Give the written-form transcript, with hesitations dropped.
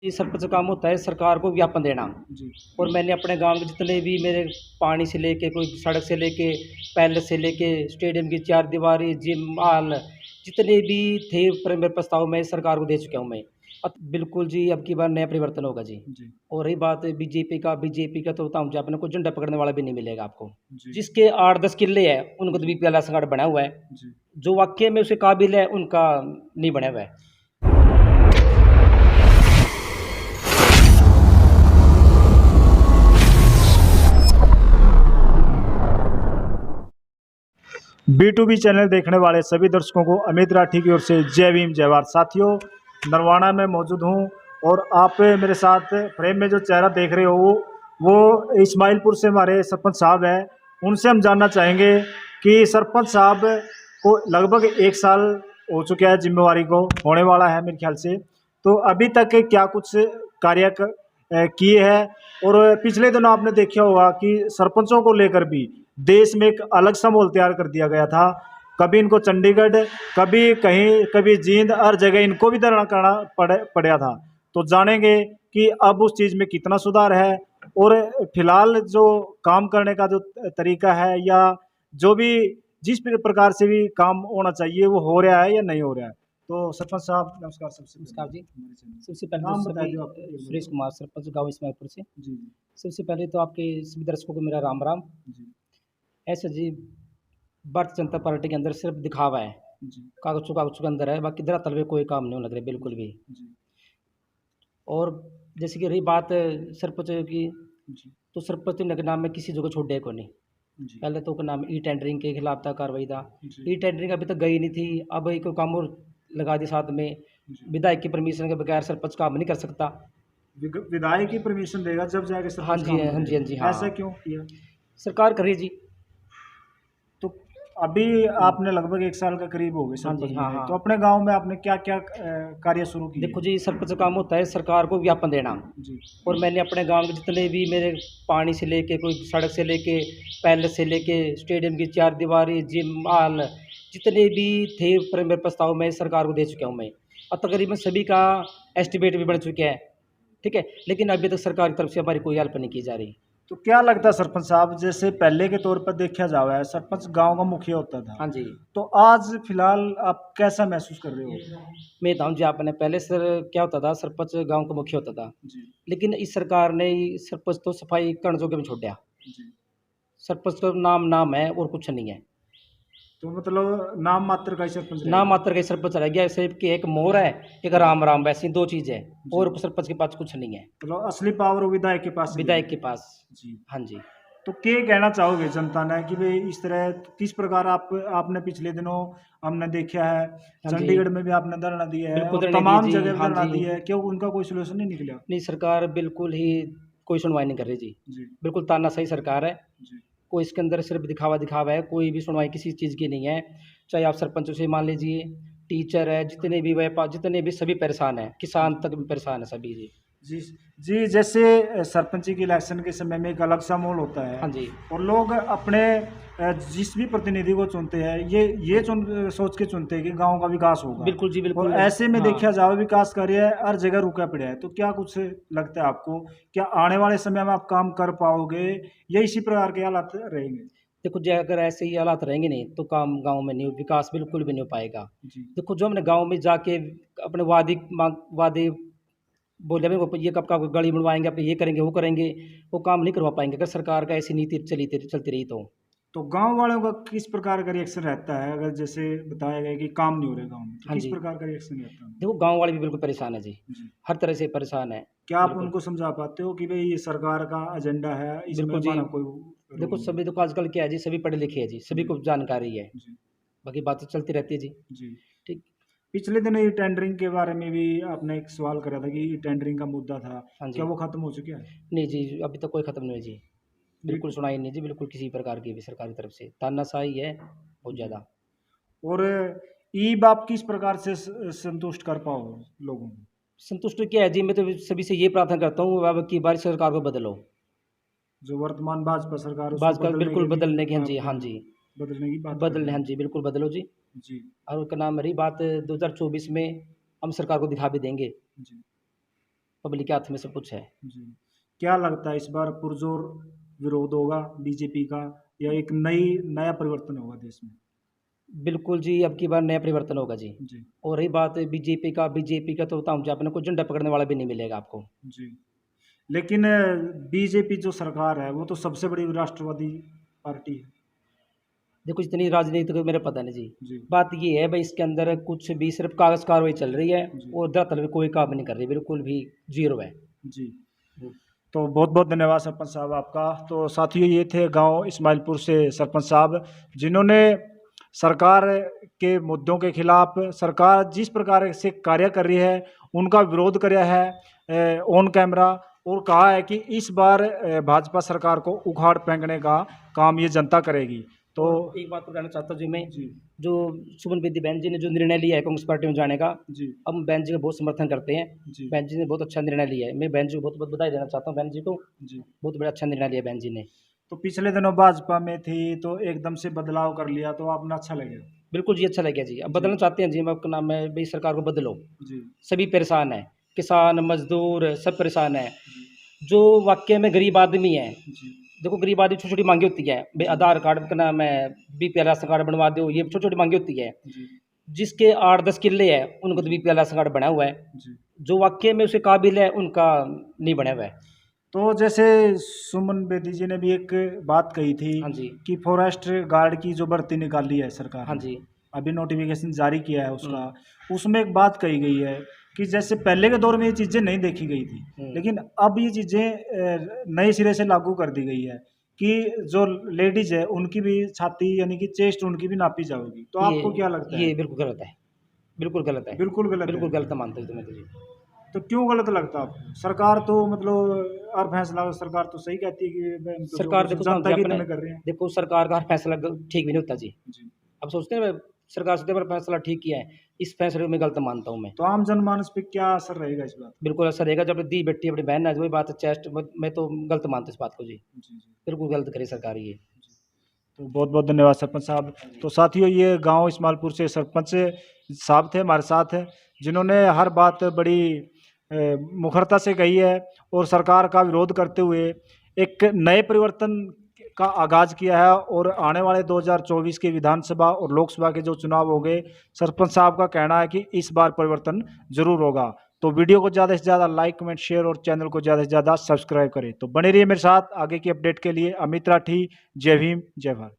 ये सरपंच का काम होता है सरकार को ज्ञापन देना। जी, और मैंने अपने गांव के जितने भी मेरे पानी से लेके कोई सड़क से लेके पैलेस से लेके स्टेडियम की चार दीवारी जिम हॉल जितने भी थे मेरे प्रस्ताव मैं सरकार को दे चुका हूँ मैं। अब बिल्कुल जी अब की बार नया परिवर्तन होगा जी। जी, और रही बात बीजेपी का तो बताऊँ जी आपने कोई झंडा पकड़ने वाला भी नहीं मिलेगा आपको। जी, जिसके 8-10 किले हैं उनको तो जी, बीपीएल राशन कार्ड बना हुआ है। जी। जो वाकई में उसके काबिल है उनका नहीं बना हुआ है। B2B चैनल देखने वाले सभी दर्शकों को अमित राठी की ओर से जय भीम जय भारत। साथियों, नरवाना में मौजूद हूँ और आप मेरे साथ फ्रेम में जो चेहरा देख रहे हो वो इस्माइलपुर से हमारे सरपंच साहब हैं। उनसे हम जानना चाहेंगे कि सरपंच साहब को लगभग 1 साल हो चुका है, जिम्मेवारी को होने वाला है मेरे ख्याल से। तो अभी तक क्या कुछ कार्य किए हैं। और पिछले दिनों आपने देखा होगा कि सरपंचों को लेकर भी देश में एक अलग सा माहौल तैयार कर दिया गया था। कभी इनको चंडीगढ़, कभी कहीं, कभी जींद, हर जगह इनको भी धरना करना पड़ा था। तो जानेंगे कि अब उस चीज़ में कितना सुधार है और फिलहाल जो काम करने का जो तरीका है या जो भी जिस प्रकार से भी काम होना चाहिए वो हो रहा है या नहीं हो रहा है। तो सरपंच साहब नमस्कार। सबसे नमस्कार जी। पहले सबसे पहले तो नाम बता सभी दो आप एक सुरेश बार। कुमार सरपंच गाँव इस्माइलपुर से। जी, सबसे पहले तो आपके सभी दर्शकों को मेरा राम राम। जी, ऐसे जी भारतीय जनता पार्टी के अंदर सिर्फ दिखावा है, जी, कागज़ों के अंदर है, बाकी धरातल पे कोई काम नहीं लग रहा बिल्कुल जी, भी। जी, और जैसे कि रही बात सरपंच की, जी, तो सरपंच ने के नाम में किसी जगह छोड़े को नहीं। जी, पहले तो का नाम ई टेंडरिंग के खिलाफ था, कार्रवाई था। जी, ई टेंडरिंग अभी तक गई नहीं थी, अब एक काम और लगा दिया साथ में, जी। विधायक की परमिशन के बगैर सरपंच काम नहीं कर सकता। विधायक की परमिशन देगा जब जाके हाँ सरपंच जी, काम हाँ जी, हाँ जी, करेगा। ऐसा हाँ। क्यों किया? सरकार कर रही है जी। तो अभी हुँ। आपने लगभग 1 साल का करीब हो गए हाँ सरपंच जी, हाँ, बने, तो हाँ। अपने गांव में आपने क्या क्या कार्य शुरू किए? देखो जी सरपंच का काम होता है सरकार को ज्ञापन देना। जी, और मैंने अपने गांव के जितने भी मेरे पानी से लेके कोई सड़क से लेके पैलेस से लेके स्टेडियम की चार दीवारी जिम हॉल जितने भी थे मेरे प्रस्ताव मैं सरकार को दे चुका हूँ मैं। और तकरीबन सभी का एस्टिमेट भी बन चुका है। ठीक है, लेकिन अभी तक सरकार की तरफ से हमारी कोई हेल्प नहीं की जा रही। तो क्या लगता है सरपंच साहब, जैसे पहले के तौर पर देखा जाए सरपंच गांव का मुखिया होता था, हाँ जी। तो आज फिलहाल आप कैसा महसूस कर रहे हो? मैं बताऊँ जी आपने पहले सर क्या होता था, सरपंच गांव का मुखिया होता था। जी, लेकिन इस सरकार ने सरपंच तो सफाई करण जोगे में छोड़ दिया। जी। सरपंच का नाम नाम है और कुछ नहीं है। तो मतलब नाम मात्र का ही सरपंच रह नाम गया। मात्र का ही सरपंच रह गया, सिर्फ कि एक मोहर है, एक राम राम, वैसी दो चीज़ है। जी, और सरपंच के पास कुछ नहीं है, मतलब असली पावर विधायक के पास चली विधायक के गई। पास। जी। हाँ जी। तो क्या कहना चाहोगे जनता ने कि भाई इस तरह किस प्रकार आपने पिछले दिनों हमने देखा है, हाँ जी, चंडीगढ़ में भी आपने धरना दिया है बिल्कुल और धरने दी तमाम जी। जगह पे हाँ धरना जी। दिया है, क्यों उनका कोई सोल्यूशन नहीं निकला? नहीं, सरकार बिल्कुल ही कोई सुनवाई नहीं कर रही जी। जी, बिल्कुल तानाशाही सरकार है। जी, कोई इसके अंदर सिर्फ दिखावा दिखावा है, कोई भी सुनवाई किसी चीज़ की नहीं है। चाहे आप सरपंचों से मान लीजिए, टीचर है, जितने भी व्यापार जितने भी सभी परेशान हैं, किसान तक भी परेशान है सभी जी। जी, जी। जैसे सरपंची के इलेक्शन के समय में एक अलग सा माहौल होता है हाँ जी। और लोग अपने जिस भी प्रतिनिधि को चुनते हैं ये सोच के चुनते हैं कि गांव का विकास होगा। बिल्कुल जी, और बिल्कुल। ऐसे में हाँ। देखा जाए विकास कार्य हर जगह रुका पड़ा है। तो क्या कुछ लगता है आपको, क्या आने वाले समय में आप काम कर पाओगे या इसी प्रकार के हालात रहेंगे? देखो जी, अगर ऐसे ही हालात रहेंगे नहीं तो काम गाँव में नहीं विकास बिल्कुल भी नहीं हो पाएगा। जी, देखो जो हमने गाँव में जाके अपने वादे बोले हमें वो ये कब का गली बनवाएँगे, आप ये करेंगे, वो करेंगे, वो काम नहीं करवा पाएँगे अगर सरकार का ऐसी नीति चलती रही तो। तो गांव वालों का किस प्रकार का रिएक्शन रहता है, अगर जैसे बताया गया कि काम नहीं हो रहा गांव में, तो हाँ किस जी। प्रकार का रिएक्शन रहता है? देखो गाँव वाले भी बिल्कुल परेशान हैं जी, जी। हर तरह से परेशान हैं। क्या आप बिल्कुल, उनको समझा पाते हो कि भई ये सरकार का एजेंडा है, इसमें बिल्कुल जी। हमारा कोई रोल देखो नहीं है? सभी देखो आजकल क्या है जी, सभी पढ़े लिखे हैं जी, सभी जी, को जानकारी है। जी, बाकी बातें चलती रहती है जी। जी। ठीक। पिछले दिनों ये टेंडरिंग के बारे में भी आपने एक सवाल करा था कि ये टेंडरिंग का मुद्दा था, हाँ क्या जी। वो खत्म हो चुका है? नहीं जी, अभी तक कोई ख़त्म नहीं हुई जी। ये बिल्कुल सुनाई नहीं जी, बिल्कुल किसी प्रकार की भी सरकार की तरफ से। तानाशाही है बहुत जी। ज़्यादा। और ईब आप किस प्रकार से संतुष्ट कर पाओ लोगों को? संतुष्ट क्या है जी, मैं तो सभी से ये प्रार्थना करता हूँ अब की बार सरकार को बदलो। जो वर्तमान भाजपा सरकार है उसको भाजपा बदलने बिल्कुल के भी बदलने की, हाँ जी, आप हाँ जी। बदलने की बात कर बदलने, रहे हाँ हैं? जी, बिल्कुल बदलो जी। जी, और क्या नाम रही बात 2024 में हम सरकार को दिखा भी देंगे। जी। पब्लिक के हाथ में सब कुछ है। जी। क्या लगता है इस बार पुरजोर विरोध होगा बीजेपी का, या एक नया परिवर्तन होगा देश में? बिल्कुल जी, अब की बार नया परिवर्तन होगा जी। जी, और रही बात बीजेपी का तो बताऊँ जी, आपने कोई झंडा पकड़ने वाला भी नहीं मिलेगा आपको। जी। लेकिन बीजेपी जो सरकार है वो तो सबसे बड़ी राष्ट्रवादी पार्टी है। देखो जितनी राजनीति को मेरे पता नहीं जी। जी, बात ये है भाई, इसके अंदर कुछ भी सिर्फ कागज़ कार्रवाई चल रही है जी, और धरातल पे कोई काम नहीं कर रही, बिल्कुल भी ज़ीरो है। जी। हुँ। तो बहुत-बहुत धन्यवाद सरपंच साहब आपका। तो साथियों, ये थे गाँव इस्माइलपुर से सरपंच साहब, जिन्होंने सरकार के मुद्दों के खिलाफ, सरकार जिस प्रकार से कार्य कर रही है, उनका विरोध किया है ऑन कैमरा, और कहा है कि इस बार भाजपा सरकार को उखाड़ फेंकने का काम ये जनता करेगी। तो और एक बात और कहना चाहता हूँ जी मैं, जी, जो सुमन बेदी बहन जी ने जो निर्णय लिया है कांग्रेस पार्टी में जाने का, जी, हम बहन जी का बहुत समर्थन करते हैं। जी, बहन जी ने बहुत अच्छा निर्णय लिया है। मैं बहन जी को बहुत-बहुत बधाई देना चाहता हूँ बहन जी को, जी। बहुत बड़ा अच्छा निर्णय लिया बहन जी ने। तो पिछले दिनों भाजपा में थी, तो एकदम से बदलाव कर लिया, तो आपने अच्छा लगा? बिल्कुल जी, अच्छा लग गया जी। अब जी, बदलना चाहते हैं जी, हम आपका नाम है भई, सरकार को बदलो। जी, सभी परेशान हैं, किसान, मज़दूर सब परेशान हैं। जी, जो वाक़ई में गरीब आदमी है, जी, देखो गरीब आदमी छोटी-छोटी माँगें होती हैं, भई जी, आधार कार्ड का नाम है, बीपीएल राशन कार्ड बनवा दो, ये छोटी-छोटी माँगें होती हैं। जी, जिसके 8-10 किले हैं, उनको तो जी, बीपीएल राशन कार्ड बना हुआ है। जी। जो वाक़ई में उसके काबिल है, उनका नहीं बना हुआ है। तो जैसे सुमन बेदी जी ने भी एक बात कही थी हाँ जी। कि फॉरेस्ट गार्ड की जो भर्ती निकाली है सरकार हाँ ने, जी। अभी नोटिफिकेशन जारी किया है उसका, हुँ, उसमें एक बात कही गई है कि जैसे पहले के दौर में ये चीज़ें नहीं देखी गई थी, हुँ। लेकिन अब ये चीज़ें नए सिरे से लागू कर दी गई है कि जो लेडीज़ है उनकी भी छाती यानी कि चेस्ट उनकी भी नापी जाएगी। तो ये आपको क्या लगता है? ये बिल्कुल गलत है। बिल्कुल गलत है। बिल्कुल गलत है। बिल्कुल गलत मानता हूँ तो मैं तो जी। तो क्यों गलत लगता है आपको? सरकार तो मतलब हर फैसला सरकार तो सही कहती है कि ब तो जो सरकार कुछ देखो बताऊँ जनता जी के हित अपने, में कर रहे हैं। देखो सरकार का हर फैसला ठीक भी नहीं होता जी। जी। अब सोचते हैं सरकार सोचती है हमारा फैसला ठीक किया है, इस फैसले को मैं गलत मानता हूँ मैं। तो आम जनमानस पे क्या असर रहेगा इस बात बिल्कुल ऐसा रहेगा, जब दी बेटी अपनी बहन है, वही बात है चेस्ट मैं तो गलत मानता हूँ इस बात को जी। का? जी, जी, बिल्कुल गलत करी सरकार ये। जी। तो बहुत-बहुत धन्यवाद सरपंच साहब। हाँ जी। तो साथियों, ये गाँव इस्माइलपुर से सरपंच साहब थे हमारे साथ, जिन्होंने हर बात बड़ी मुखरता से कही है और सरकार का विरोध करते हुए एक नए परिवर्तन का आगाज़ किया है। और आने वाले 2024 के विधानसभा और लोकसभा के जो चुनाव होंगे, सरपंच साहब का कहना है कि इस बार परिवर्तन ज़रूर होगा। तो वीडियो को ज़्यादा से ज़्यादा लाइक, कमेंट, शेयर और चैनल को ज़्यादा से ज़्यादा सब्सक्राइब करें। तो बने रहिए मेरे साथ आगे की अपडेट के लिए। अमित राठी, जय भीम, जय भारत।